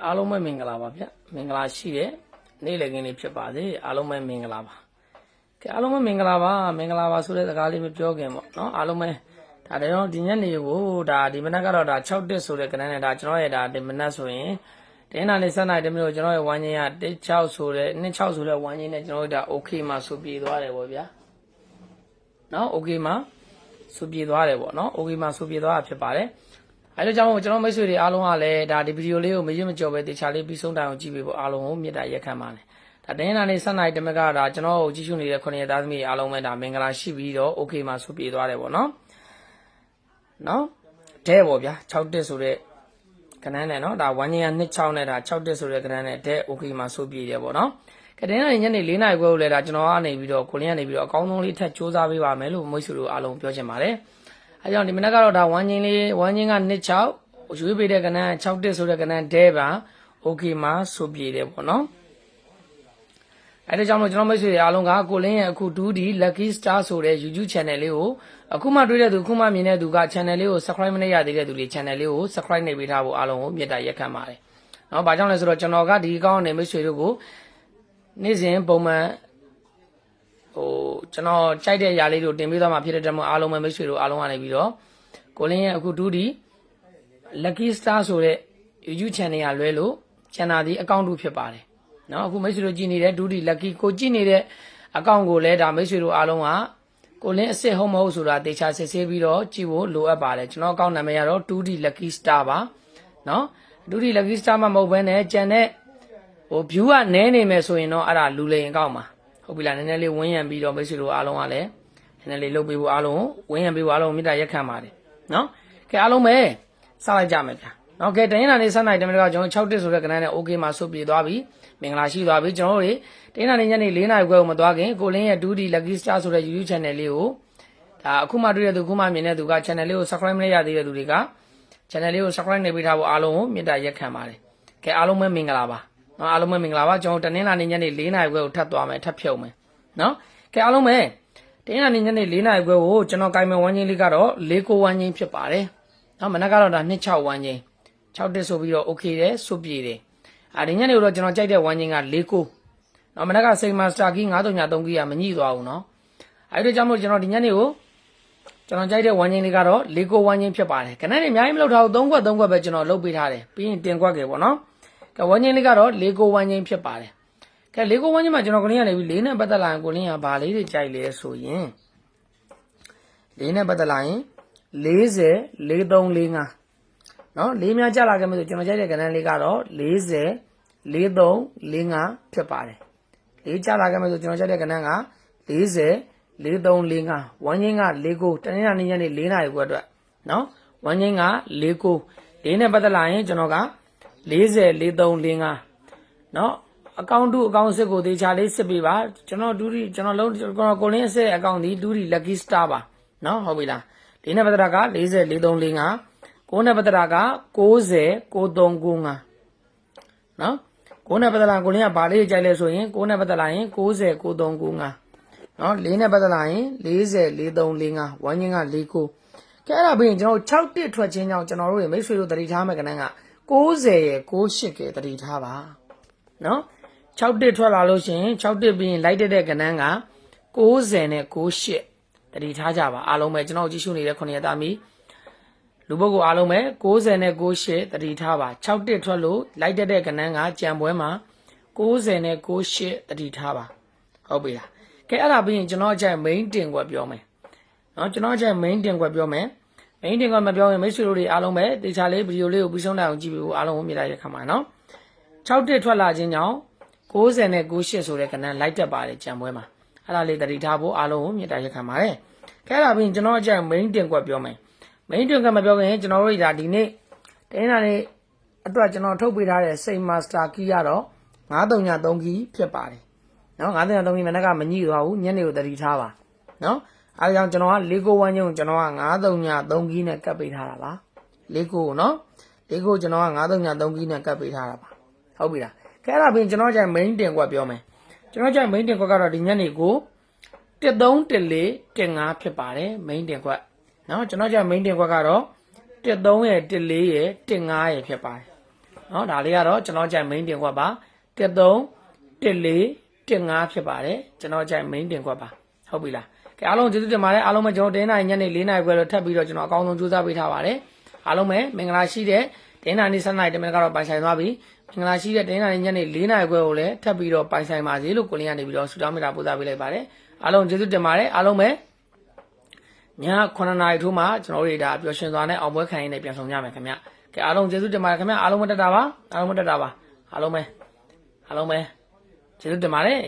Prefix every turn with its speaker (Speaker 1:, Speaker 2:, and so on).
Speaker 1: အားလုံးပဲမင်္ဂလာပါဗျမင်္ဂလာရှိတဲ့နေ့လည်ခင်းလေးဖြစ်ပါစေအားလုံးပဲမင်္ဂလာပါအားလုံးပဲမင်္ဂလာပါဆိုတဲ့စကားလေးမပြောခင်ပေါ့နော်အားလုံးပဲဒါတော့ဒီညနေကိုဒါဒီမနက်ကတော့ဒါ6တက်ဆိုတဲ့ကဏ္ဍနဲ့ဒါကျွန်တော်ရဲ့ဒါဒီမနက်ဆိုရင်တင်းနာလေးစနိုင်တယ်မျိုးကျွန်တော်ရဲ့ဝမ်းချင်းက16ဆိုတဲ့26ဆိုတဲ့ဝမ်းချင်းနဲ့ကျွန်တော်တို့ဒါ okay မှာဆိုပြေသွားတယ်ပေါ့ဗျာနော် okay မှာဆိုပြေသွားတယ်ပေါ့နော် okay မှာဆိုပြေသွားတာဖြစ်ပါတယ်အဲဒါကြောင့်ကျွန်တော်မိတ်ဆွေတွေအားလုံးကလည်းဒါဒီဗီဒီယိုလေးကိုမရွတ်မကြော်ပဲတေချာလေးပြီးဆုံးတိုင်အောင်ကြည့်ပေးဖို့အားလုံးကိုမေတ္တာရက်ခံပါတယ်ဒါတင်းနာလေးစနိုင်တယ်မကဒါကျွန်တော်ကိုကြည့်ရှုနေတဲ့ခုနှစ်ရက်သားသမီးအားလုံးပဲဒါမင်္ဂလာရှိပြီးတော့ okay မှာဆိုပြေသွားတယ်ပေါ့နော်ဒဲပေါ့ဗျာ6တက်ဆိုတဲ့ကဏ္ဍနဲ့နော်ဒါဝမ်းချင်းက26နဲ့ဒါ6တက်ဆိုတဲ့ကဏ္ဍနဲ့ဒဲ okay မှာဆိုပြေတယ်ပေါ့နော်ကတင်းနာညနေ4နာရီခွဲကိုလည်းဒါကျွန်တော်ကနေပြီးတော့ကိုလင်းကနေပြီးတော့အကောင်းဆုံးလေးထပ်စူးစမ်းပေးပါမယ်လို့မိတ်ဆွေတို့အားလုံးပြောချင်ပါတယ်အဲကြောင့်ဒီမနက်ကတော့ဒါဝမ်းချင်းက26ရွေးပေးတဲ့ကဏ္ဍ6တက်ဆိုတဲ့ကဏ္ဍဒဲပါ okay မှာဆိုပြေတယ်ပေါ့နော်အဲဒါကြောင့်ကျွန်တော်မိတ်ဆွေတွေအားလုံးကကိုလင်းရဲ့အခု 2D Lucky Star ဆိုတဲ့ YouTube channel လေးကိုအခုမှတွေ့တဲ့သူအခုမှမြင်တဲ့သူက channel လေးကို subscribe မလုပ်ရသေးတဲ့သူတွေ channel လေးကို subscribe နေပေးထားဖို့အားလုံးကိုမေတ္တာရက်ခံပါတယ်။နော်။ဘာကြောင့်လဲဆိုတော့ကျွန်တော်ကဒီအကောင့်နဲ့မိတ်ဆွေတို့ကိုနေ့စဉ်ပုံမှန်ကျွန်တော်ကြိုက်တဲ့အရာလေးတို့တင်ပေးသွားမှာဖြစ်တဲ့အတွက်အားလုံးပဲမိတ်ဆွေတို့အားလုံးကနေပြီးတော့ကိုလင်းရဲ့အခု 2D Lucky Star ဆိုတဲ့ YouTube channel ကလွဲလို့ channel ဒီအကောင့်တူဖြစ်ပါတယ်။နော်အခုမိတ်ဆွေတို့ကြည့်နေတဲ့ 2D Lucky ကိုကြည့်နေတဲ့အကောင့်ကိုလည်းဒါမိတ်ဆွေတို့အားလုံးကကိုလင်းအစ်စ်ဟုတ်မဟုတ်ဆိုတာတေချာစစ်ဆေးပြီးတော့ကြည့်ဖို့လိုအပ်ပါတယ်ကျွန်တော်အကောင့်နာမည်ကတော့ 2D Lucky Star ပါနော် 2D Lucky Star မှာမဟုတ်ဘဲနဲ့ကျန်တဲ့view ကနည်းနေမယ်ဆိုရင်တော့အဲ့ဒါလူလိန်အကောင့်ပါဟုတ်ပြီလားနည်းနည်းလေးဝင်းရံပြီးတော့မိတ်ဆွေတို့အားလုံးကလည်းနည်းနည်းလေးလုပ်ပေးဖို့အားလုံးဝင်းရံပေးဖို့အားလုံးမေတ္တာရက်ခံပါတယ်နော်ကဲအားလုံးပဲစလိုက်ကြမယ်ဗျာနော်ကဲတိုင်းနာနေစနိုင်တယ်မလို့ကျွန်တော်6တက်ဆိုတဲ့ကဏ္ဍနဲ့ okay မှာဆုပ်ပြေသွားပြီမင်္ဂလာရှိသွားပြီကျွန်တော်တို့တိုင်းနာနေညနေ4နာရီခွဲကိုမသွားခင်ကိုလင်းရဲ့ 2D Lucky Star ဆိုတဲ့ YouTube channel လေးကိုဒါအခုမှတွေ့တဲ့သူအခုမှမြင်တဲ့သူက channel လေးကို subscribe မလုပ်ရသေးတဲ့သူတွေက channel လေးကို subscribe နေပေးထားဖို့အားလုံးကိုမေတ္တာရက်ခံပါတယ်ကဲအားလုံးပဲမင်္ဂလာပါနော်အားလုံးပဲမင်္ဂလာပါကျွန်တော်တင်းနာနေညနေ4နာရီခွဲကိုထပ်သွားမယ်ထပ်ဖြုတ်မယ်နော်ကဲအားလုံးပဲတင်းနာနေညနေ4နာရီခွဲကိုကျွန်တော်ကြိုင်မယ်ဝမ်းချင်းလေးကတော့6ကိုဝမ်းချင်းဖြစ်ပါတယ်နော်မနက်ကတော့ဒါ26ဝမ်းချင်း6တက်ဆိုပြီးတော့ okay တယ်ဆိုပြေတယ်ဒီညနေတော့ကျွန်တော်ကြိုက်တဲ့ဝမ်းချင်းက6ကိုနော်မနက်ကစိန်မာစတာကီ933ကီကမညှိသွားဘူးနော်အဲ့ဒါကြောင့်မို့ကျွန်တော်ဒီညနေကိုကျွန်တော်ကြိုက်တဲ့ဝမ်းချင်းလေးကတော့6ကိုဝမ်းချင်းဖြစ်ပါတယ်ခဏနေအများကြီးမလုပ်ထားဘူး3ခွက်ပဲကျွန်တော်လုပ်ပေးထားတယ်ပြီးရင်တင်ခွက်ကေပေါ့နော်ကဲဝမ်းချင်းလေးကတော့6ကိုဝမ်းချင်းဖြစ်ပါတယ်ကဲ6ကိုဝမ်းချင်းမှာကျွန်တော်ကလင်းကနေပြီး4နဲ့ပတ်သက်လာရင်ကိုလင်းကဘာလေးတွေကြိုက်လဲဆိုရင်4နဲ့ပတ်သက်လာရင်40 4345နော်4များကြလာခဲ့မယ်ဆိုကျွန်တော်ကြိုက်တဲ့ကဏ္ဍလေးကတော့40 4345ဖြစ်ပါတယ်4ကြလာခဲ့မယ်ဆိုကျွန်တော်ကြိုက်တဲ့ကဏ္ဍက40 4345ဝမ်းချင်းက6ကိုတနင်္လာနေ့ညနေ4နာရီခွဲအတွက်နော်ဝမ်းချင်းက6ကို4နဲ့ပတ်သက်လာရင်ကျွန်တော်က40 4345နော်အကောင့်2အကောင့်စစ်ကိုတေချာလေးစစ်ပေးပါကျွန်တော်ကျွန်တော်ကိုလင်းအစစ်အကောင့်ဒီ 2D Lucky Star ပါနော်ဟုတ်ပြီလား4နဲ့ပတ်သက်တာက40 4345 9နဲ့ပတ်သက်တာက90 9395နော်9နဲ့ပတ်သက်လာကိုလင်းကဘာလေးကြိုက်လဲဆိုရင်9နဲ့ပတ်သက်လာရင်90 9395နော်4နဲ့ပတ်သက်လာရင်40 4345ဝမ်းချင်းက4ကိုကဲအဲ့ဒါပြီးရင်ကျွန်တော်6တက်ထွက်ချင်းကြောင့်ကျွန်တော်တို့မိတ်ဆွေတို့တတိထားမယ်ကဏ္ဍက90ရယ်68ကဲတတိထားပါနော်6တက်ထွက်လာလို့ရှိရင်6တက်ပြီးရင်လိုက်တဲ့ကဏ္ဍက90နဲ့68တတိထားကြပါအားလုံးပဲကျွန်တော်ကြည့်ရှုနေတဲ့9ရက်သားမီလူပုဂ္ဂိုလ်အားလုံးပဲ90နဲ့68တတိထားပါ6တက်ထွက်လို့လိုက်တဲ့ကဏ္ဍကကြံပွဲမှာ90နဲ့68တတိထားပါဟုတ်ပြီလားကဲအဲ့ဒါပြီးရင်ကျွန်တော်အကြိုက် main တင်ကွက်ပြောမယ်နော်ကျွန်တော်အကြိုက် main တင်ကွက်ပြောမယ် main တင်ကွက်မပြောရင်မိတ်ဆွေတို့တွေအားလုံးပဲတေချာလေးဗီဒီယိုလေးကိုပြီးဆုံးနိုင်အောင်ကြည့်ပေးဖို့အားလုံးကိုမြင်လိုက်ရခမှာနော်6တက်ထွက်လာခြင်းကြောင့်90နဲ့68ဆိုတဲ့ကဏ္ဍလိုက်တက်ပါတယ်ကြံပွဲမှာအဲ့ဒါလေးတတိထားဖို့အားလုံးကိုမြင်လိုက်ရခမှာတယ်ကဲအဲ့ဒါပြီးရင်ကျွန်တော်အကြိုက် main တင်ကွက်ပြောမယ် main တင်ကွက်မပြောခင်ကျွန်တော်တို့ဒါဒီနေ့တင်းနာလေးအတွက်ကျွန်တော်ထုတ်ပေးထားတဲ့စိန်မာစတာကီကတော့933ကီဖြစ်ပါတယ်နော်933ကီမနက်ကမညှိသွားဘူးညနေကိုတတိထားပါနော်အဲဒါကြောင့်ကျွန်တော်က6ကိုဝမ်းချင်းကိုကျွန်တော်က933ကီနဲ့ကပ်ပေးထားတာပါ6ကိုနော်6ကိုကျွန်တော်က933ကီနဲ့ကပ်ပေးထားတာပါဟုတ်ပြီလားကဲအဲ့ဒါပြီးကျွန်တော်ကြိုင် main တင်ကွက်ပြောမယ်ကျွန်တော်ကြိုင် main တင်ကွက်ကတော့ဒီညနေကို13 14 15ဖြစ်ပါတယ် main တင်ကွက်နော်ကျွန်တော်ကြိုင် main တင်ကွက်ကတော့13ရယ်14ရယ်15ရယ်ဖြစ်ပါတယ် နော်ဒါလေးကတော့ကျွန်တော်ကြိုက် main တင်ခွက်ပါ13 14 15ဖြစ်ပါတယ်ကျွန်တော်ကြိုက် main တင်ခွက်ပါဟုတ်ပြီလားကဲအားလုံးကျေးဇူးတင်ပါတယ်အားလုံးပဲကျွန်တော်တင်းနိုင်ညနေ4နာရီခွဲတော့ထပ်ပြီးတော့ကျွန်တော်အကောင်းဆုံးကြိုးစားပေးထားပါတယ်အားလုံးပဲမင်္ဂလာရှိတဲ့တင်းနိုင်နေ့7နာရီတမန်ကတော့ပိုင်ဆိုင်သွားပြီမင်္ဂလာရှိတဲ့တင်းနိုင်ညနေ4နာရီခွဲကိုလည်းထပ်ပြီးတော့ပိုင်ဆိုင်ပါစေလို့ကိုလင်းကနေပြီးတော့ဆုတောင်းမေတ္တာပို့သပေးလိုက်ပါတယ်အားလုံးကျေးဇူးတင်ပါတယ်အားလုံးပဲည9နာရီထိုးမှကျွန်တော်တို့ဒါပျော်ရွှင်စွာနဲ့အောင်ပွဲခံရင်းနဲ့ပြန်ဆောင်ကြမယ်ခင်ဗျကဲအားလုံးကျေးဇူးတင်ပါတယ်ခင်ဗျအားလုံးမတက်တာပါအားလုံးမတက်တာပါအားလုံးပဲကျေးဇူးတင်ပါတယ်